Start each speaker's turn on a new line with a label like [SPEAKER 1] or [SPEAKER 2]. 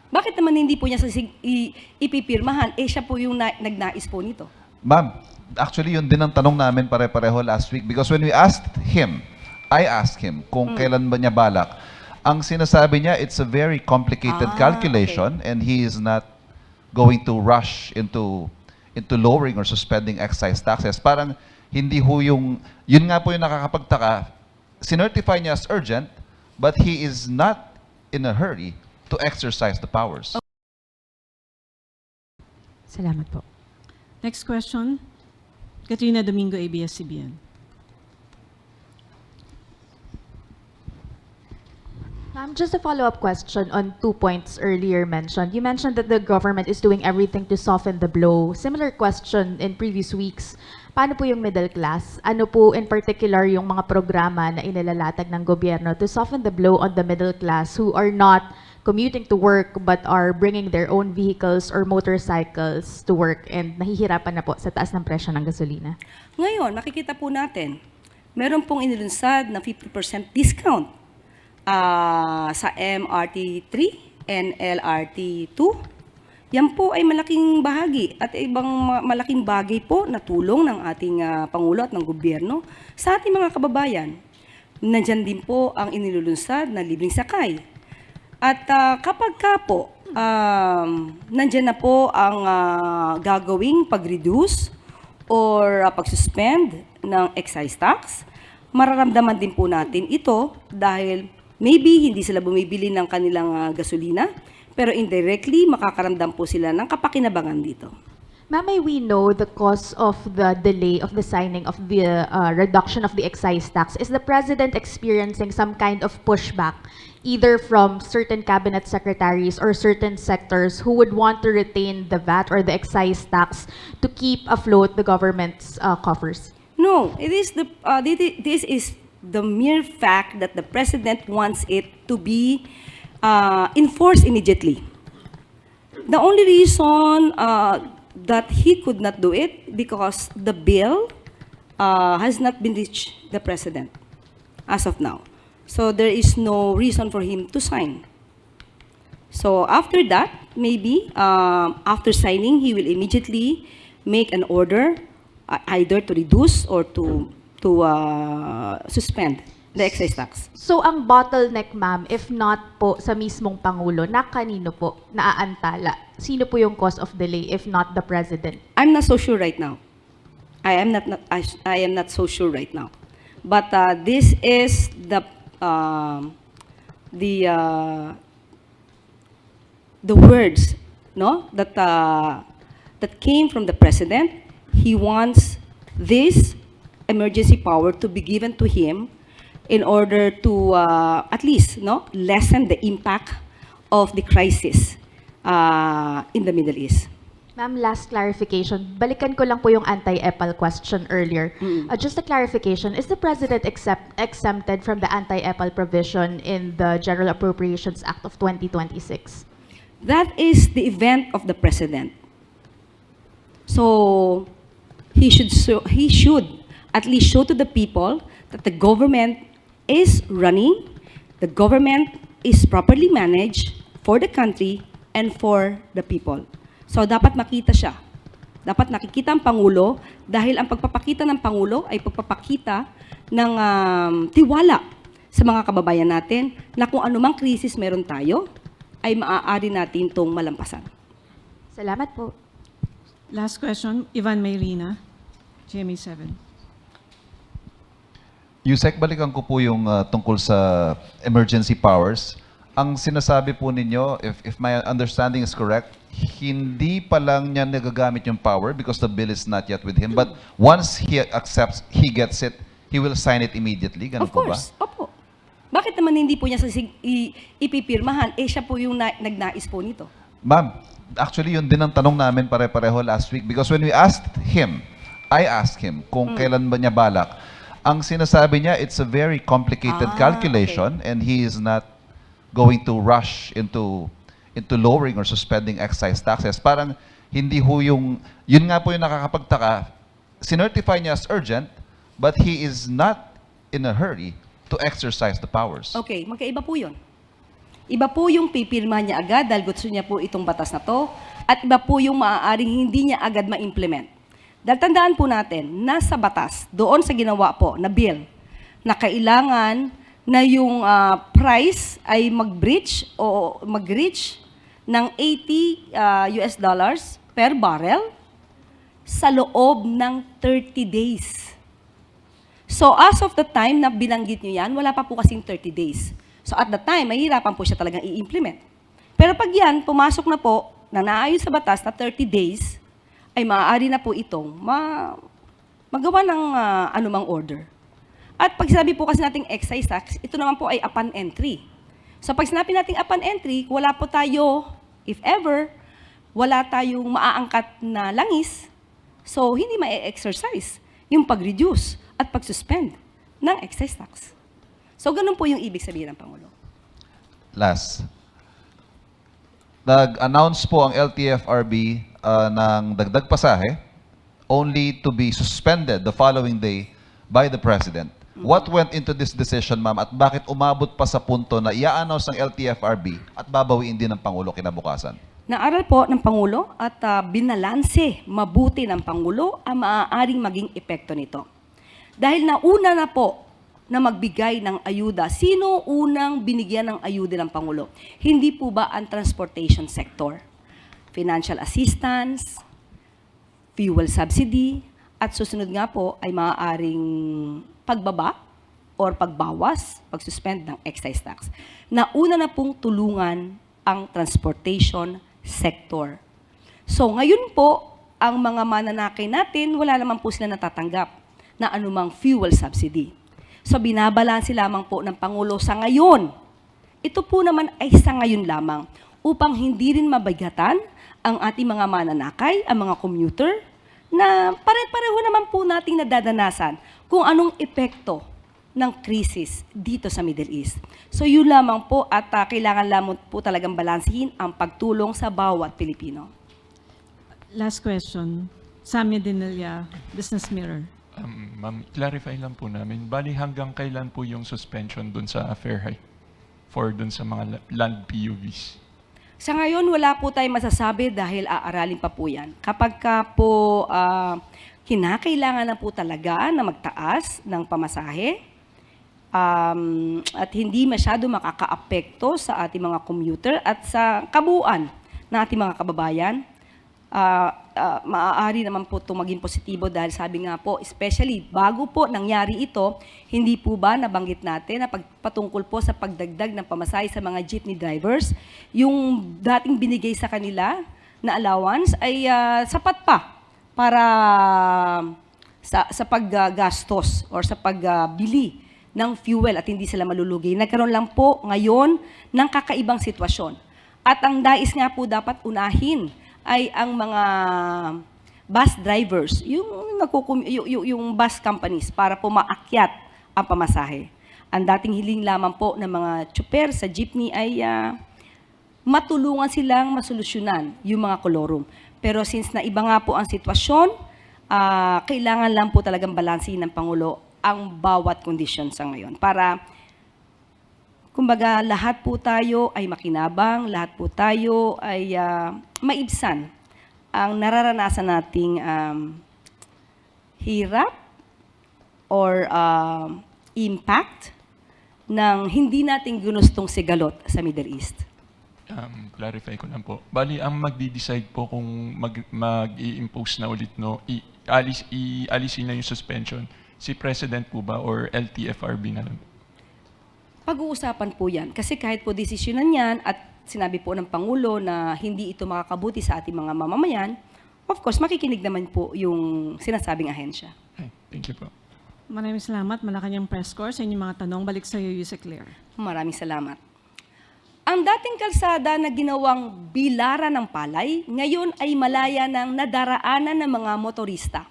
[SPEAKER 1] Bakit naman hindi po niya ipipirmahan? Eh, siya po yung nagnais po nito.
[SPEAKER 2] Ma'am, actually yun din ang tanong namin pare-pareho last week because when we asked him, I asked him kung kailan ba niya balak. Ang sinasabi niya, it's a very complicated calculation and he is not going to rush into lowering or suspending excise taxes. Parang hindi ho yun nga po yung nakakapagtaka, sinertify niya as urgent, but he is not in a hurry to exercise the powers.
[SPEAKER 3] Salamat po.
[SPEAKER 4] Next question, Katrina Domingo, ABS-CBN.
[SPEAKER 3] Ma'am, just a follow-up question on 2 points earlier mentioned. You mentioned that the government is doing everything to soften the blow. Similar question in previous weeks. Paano po yung middle class? Ano po in particular yung mga programa na inilalatag ng gobyerno to soften the blow on the middle class who are not commuting to work but are bringing their own vehicles or motorcycles to work and nahihirapan na po sa taas ng presyo ng gasolina?
[SPEAKER 1] Ngayon, nakikita po natin, meron pong inilunsad na 50% discount sa MRT 3 and LRT 2. Yan po ay malaking bahagi at ibang malaking bagay po na tulong ng ating Pangulo at ng gobyerno sa ating mga kababayan. Nandyan din po ang inilulunsad na libreng sakay. At kapag ka po, nandyan na po ang gagawing pag-reduce or pag-suspend ng excise tax, mararamdaman din po natin ito dahil maybe hindi sila bumibili ng kanilang gasolina, pero indirectly makakaramdam po sila ng kapakinabangan dito.
[SPEAKER 3] Ma'am, may we know the cause of the delay of the signing of the reduction of the excise tax? Is the President experiencing some kind of pushback, either from certain cabinet secretaries or certain sectors who would want to retain the VAT or the excise tax to keep afloat the government's coffers?
[SPEAKER 1] No, it is this is the mere fact that the President wants it to be enforced immediately. The only reason that he could not do it because the bill has not been reached the President as of now. So there is no reason for him to sign. So after that, maybe after signing, he will immediately make an order either to reduce or to suspend the excise tax.
[SPEAKER 3] So ang bottleneck, ma'am, if not po sa mismong Pangulo, na kanino po naaantala? Sino po yung cause of delay if not the President?
[SPEAKER 1] I'm not so sure right now. I am not so sure right now. But this is the words, no, that came from the President. He wants this emergency power to be given to him in order to at least lessen the impact of the crisis in the Middle East.
[SPEAKER 3] Ma'am, last clarification. Balikan ko lang po yung anti-EPAL question earlier. Just a clarification, is the President exempted from the anti-EPAL provision in the General Appropriations Act of 2026?
[SPEAKER 1] That is the event of the President. So he should at least show to the people that the government is running, the government is properly managed for the country and for the people. So dapat makita siya. Dapat nakikita ang Pangulo dahil ang pagpapakita ng Pangulo ay pagpapakita ng tiwala sa mga kababayan natin na kung anumang krisis meron tayo ay maaari natin itong malampasan.
[SPEAKER 3] Salamat po.
[SPEAKER 4] Last question, Ivan Mayrina, GMA7.
[SPEAKER 2] Yusek, balikan ko po yung tungkol sa emergency powers. Ang sinasabi po ninyo, if my understanding is correct, hindi pa lang niya nagagamit yung power because the bill is not yet with him. But once he accepts, he gets it, he will sign it immediately. Ganun
[SPEAKER 1] Of
[SPEAKER 2] po ba?
[SPEAKER 1] course, opo. Bakit naman hindi po niya ipipirmahan? Eh, siya po yung nagnais po nito.
[SPEAKER 2] Ma'am, actually yun din ang tanong namin pare-pareho last week because when we asked him, I asked him kung kailan ba niya balak. Ang sinasabi niya, it's a very complicated calculation and he is not going to rush into lowering or suspending excise taxes. Parang hindi ho yun nga po yung nakakapagtaka, sinertify niya as urgent, but he is not in a hurry to exercise the powers.
[SPEAKER 1] Okay, magkaiba po yun. Iba po yung pipirma niya agad dahil gusto niya po itong batas na to, at iba po yung maaaring hindi niya agad ma-implement. Dahil tandaan po natin, nasa batas, doon sa ginawa po na bill, na kailangan na yung price ay mag-breach o mag-reach ng $80 per barrel sa loob ng 30 days. So as of the time na binanggit nyo yan, wala pa po kasing 30 days. So at the time, mahirapan po siya talagang i-implement. Pero pag yan, pumasok na po, na naayon sa batas na 30 days, ay maaari na po itong magawa ng anumang order. At pag sinabi po kasi nating excise tax, ito naman po ay upon entry. So pag sinabi nating upon entry, wala po tayo, if ever, wala tayong maaangkat na langis, so hindi ma-exercise yung pag-reduce at pag-suspend ng excise tax. So ganun po yung ibig sabihin ng Pangulo.
[SPEAKER 2] Last. Nag-announce po ang LTFRB ng dagdag pasahe only to be suspended the following day by the President. What went into this decision, ma'am, at bakit umabot pa sa punto na i-announce ng LTFRB at babawiin din ng Pangulo kinabukasan?
[SPEAKER 1] Naaral po ng Pangulo at binalanse mabuti ng Pangulo ang maaaring maging epekto nito. Dahil nauna na po na magbigay ng ayuda, sino unang binigyan ng ayuda ng Pangulo? Hindi po ba ang transportation sector? Financial assistance, fuel subsidy, at susunod nga po ay maaaring pagbaba or pagbawas, pagsuspend ng excise tax. Nauna na pong tulungan ang transportation sector. So ngayon po, ang mga mananakay natin, wala naman po sila natatanggap na anumang fuel subsidy. So binabalanse lamang po ng Pangulo sa ngayon. Ito po naman ay sa ngayon lamang upang hindi rin mabigatan ang ating mga mananakay, ang mga commuter, na pare-pareho naman po nating nadadanasan kung anong epekto ng krisis dito sa Middle East. So yun lamang po at kailangan lamang po talagang balansehin ang pagtulong sa bawat Pilipino.
[SPEAKER 4] Last question. Samia Dinilla, Business Mirror.
[SPEAKER 5] Ma'am, clarify lang po namin. Bali hanggang kailan po yung suspension dun sa Fair High for dun sa mga land PUVs?
[SPEAKER 1] Sa ngayon, wala po tayong masasabi dahil aaralin pa po yan. Kapag ka po kinakailangan na po talaga na magtaas ng pamasahe at hindi masyado makakaapekto sa ating mga commuter at sa kabuuan ng ating mga kababayan, maaari naman po ito maging positibo dahil sabi nga po, especially bago po nangyari ito, hindi po ba nabanggit natin na patungkol po sa pagdagdag ng pamasahe sa mga jeepney drivers, yung dating binigay sa kanila na allowance ay sapat pa para sa paggastos or sa pagbili ng fuel at hindi sila malulugi. Nagkaroon lang po ngayon ng kakaibang sitwasyon. At ang dais nga po dapat unahin ay ang mga bus drivers, yung bus companies para po maakyat ang pamasahe. Ang dating hiling lamang po ng mga tsuper sa jeepney ay matulungan silang masolusyonan yung mga kolorum. Pero since na iba nga po ang sitwasyon, kailangan lang po talagang balansehin ng Pangulo ang bawat kondisyon sa ngayon para kumbaga, lahat po tayo ay makinabang, lahat po tayo ay maibsan ang nararanasan nating hirap or impact ng hindi natin ginustong sigalot sa Middle East.
[SPEAKER 5] Clarify ko lang po. Bali, ang magdi-decide po kung mag-i-impose na ulit, no, i-alisin na yung suspension, si President po ba or LTFRB na lang?
[SPEAKER 1] Pag-uusapan po yan. Kasi kahit po desisyonan yan at sinabi po ng Pangulo na hindi ito makakabuti sa ating mga mamamayan, of course, makikinig naman po yung sinasabing ahensya.
[SPEAKER 5] Okay, thank you po.
[SPEAKER 4] Maraming salamat. Malacanang press corps sa inyong mga tanong. Balik sa iyo, Yusek Claire.
[SPEAKER 1] Maraming salamat. Ang dating kalsada na ginawang bilaran ng palay, ngayon ay malaya ng nadaraanan ng mga motorista.